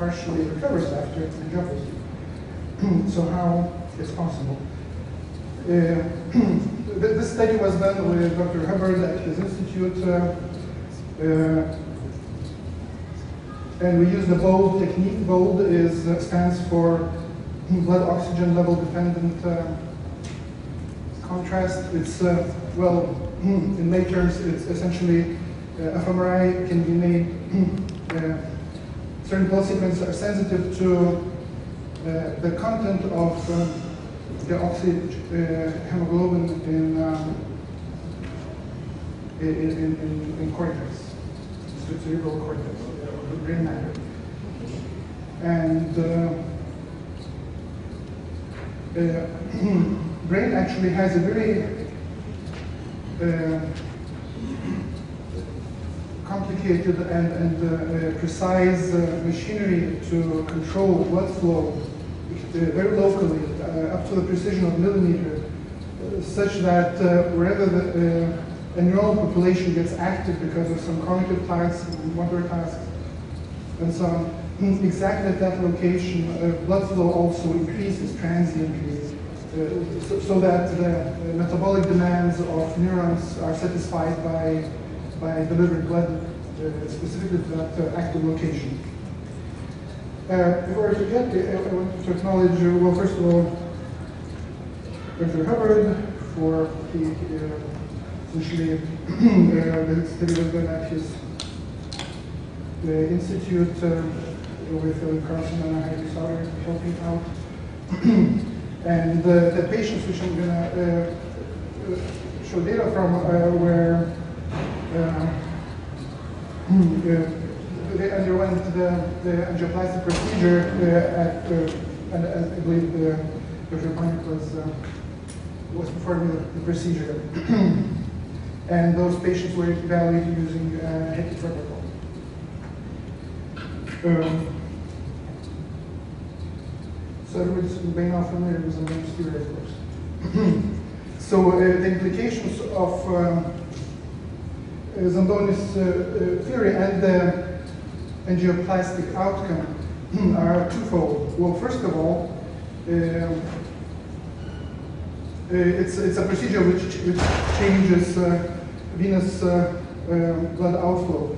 partially recovers after angioplasty. So how is possible? This study was done with Dr. Hubbard at his institute, and we use the BOLD technique. BOLD stands for blood oxygen level dependent contrast. It's, well, in lay terms, it's essentially fMRI can be made, certain blood sequences are sensitive to the content of the hemoglobin in cortex, cerebral cortex, brain matter. And brain actually has a very complicated and precise machinery to control blood flow very locally, up to the precision of millimeter, such that wherever a neural population gets active because of some cognitive tasks, motor tasks, and so on, exactly at that location, blood flow also increases transiently, so that the metabolic demands of neurons are satisfied by delivering blood specifically to that active location. Before I forget, I want to acknowledge, well, first of all, Dr. Hubbard for essentially the study was done at his institute with Carlson and Heidi Sauer helping out. And the patients which I'm going to show data from were they underwent the angioplastic procedure and I believe Dr. Panik was performing the procedure. And those patients were evaluated using HECI protocol. So everybody's been now familiar with the posterior, of course. So the implications of Zamboni's theory and the angioplastic outcome are twofold. Well, first of all, it's a procedure which changes venous blood outflow.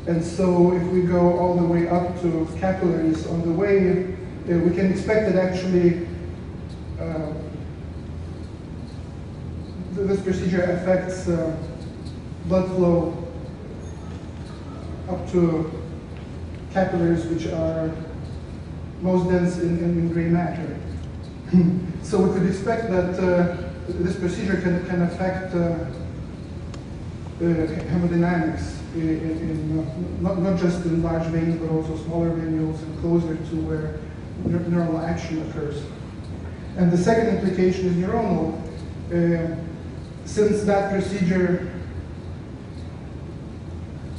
And so if we go all the way up to capillaries on the way, we can expect that actually this procedure affects blood flow up to capillaries which are most dense in gray matter. So we could expect that this procedure can affect hemodynamics not just in large veins, but also smaller venules and closer to where neural action occurs. And the second implication is neuronal. Since that procedure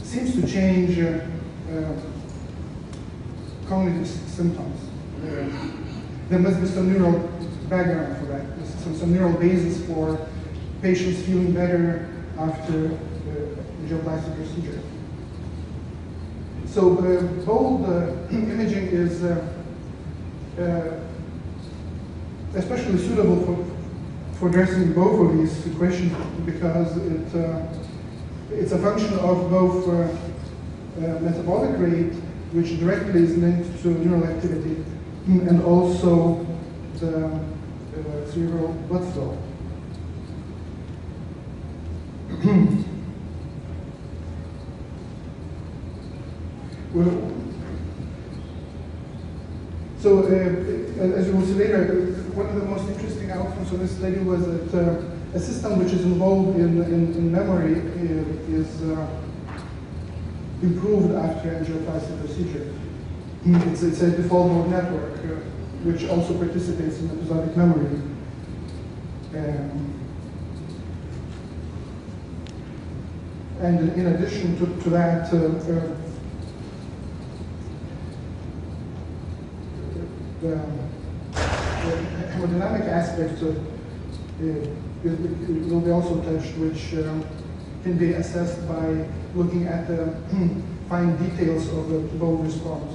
seems to change cognitive symptoms, there must be some neural background for that, some neural basis for patients feeling better after angioplastic procedure. So bold imaging is especially suitable for addressing both of these questions because it's a function of both metabolic rate, which directly is linked to neural activity, and also the cerebral blood flow. So, as you will see later, one of the most interesting outcomes of this study was that a system which is involved in memory is improved after angioplastic procedure. It's a default mode network, which also participates in episodic memory. And in addition to that, the hemodynamic aspect will be also touched, which can be assessed by looking at the fine details of the bold response.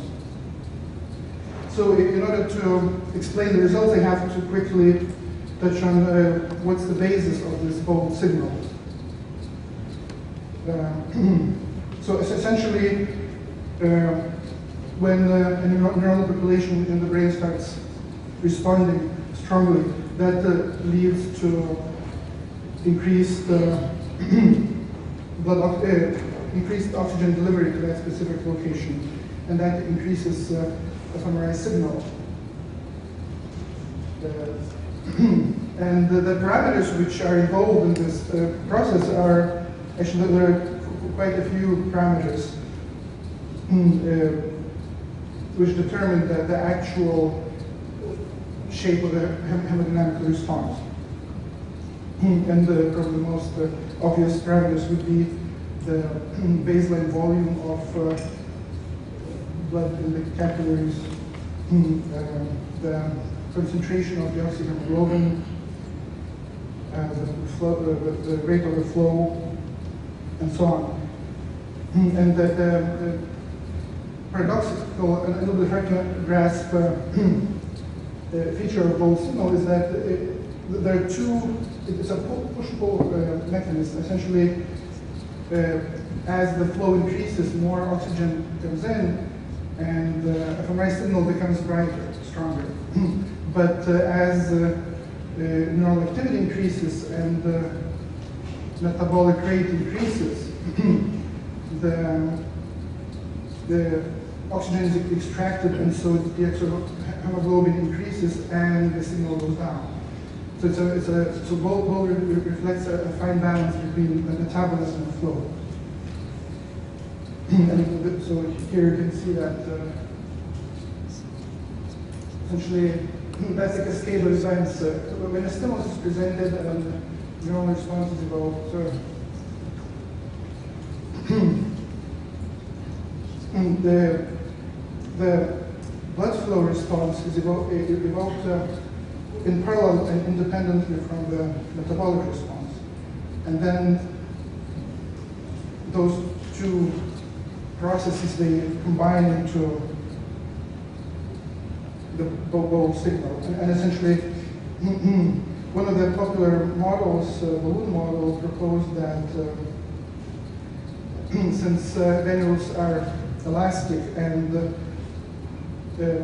So in order to explain the results, I have to quickly touch on what's the basis of this bold signal. So essentially, when a neuronal population in the brain starts responding strongly, that leads to increased increased oxygen delivery to that specific location, and that increases the fMRI signal. And the parameters which are involved in this process are actually, there are quite a few parameters which determine the actual shape of the hemodynamic response. And probably the most obvious parameters would be the baseline volume of blood in the capillaries, the concentration of the oxyhemoglobin, the rate of the flow, and so on. And the paradoxical and a little bit hard to grasp feature of bold signal is that there are two, it's a push-pull mechanism. Essentially, as the flow increases, more oxygen comes in, and the fMRI signal becomes brighter, stronger. But as neural activity increases and the metabolic rate increases, the oxygen is extracted, and so the hemoglobin increases and the signal goes down. So bold reflects a fine balance between the metabolism and flow. And so here you can see that essentially that's a cascade of events. When a stimulus is presented and neural response is evoked, the blood flow response is evoked in parallel and independently from the metabolic response. And then those two processes, they combine into the bold signal. And essentially, one of the popular models, balloon model, proposed that since granules are elastic and they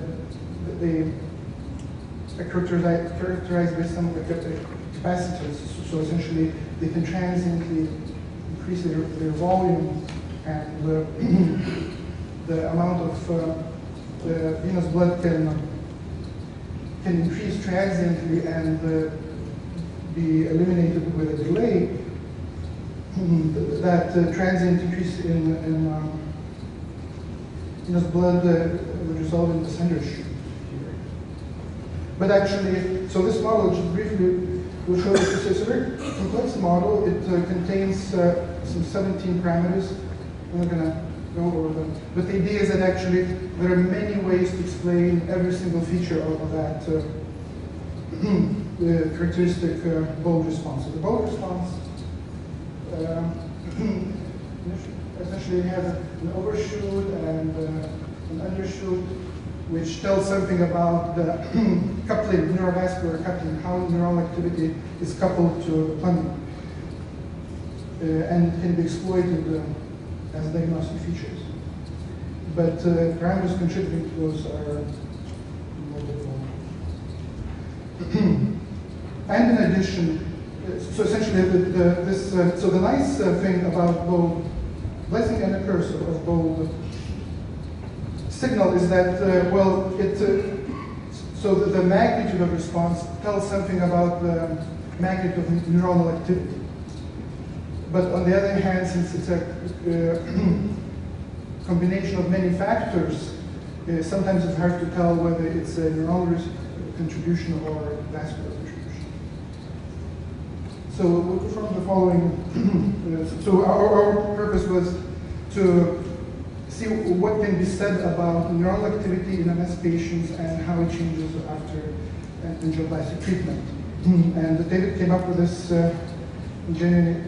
are characterized by some capacitors, so essentially they can transiently increase their volume, and the amount of venous blood can increase transiently and be eliminated with a delay. That transient increase in venous blood would result in the center shoot here. But actually, so this model, just briefly, will show you, it's a very complex model. It contains some 17 parameters. I'm not going to go over them. But the idea is that actually there are many ways to explain every single feature of that characteristic bold response. So the bold response essentially has an overshoot and an undershoot, which tells something about the coupling, neurovascular coupling, how neural activity is coupled to plumbing, and can be exploited as diagnostic features. But parameters contributing to those are multiple. And in addition, so essentially so the nice thing about bold, blessing and a curse of bold signal is that, so the magnitude of response tells something about the magnitude of neuronal activity. But on the other hand, since it's a combination of many factors, sometimes it's hard to tell whether it's a neuronal contribution or vascular contribution. So we'll perform the following. So our purpose was to see what can be said about neural activity in MS patients and how it changes after angioplasty treatment. And David came up with this in January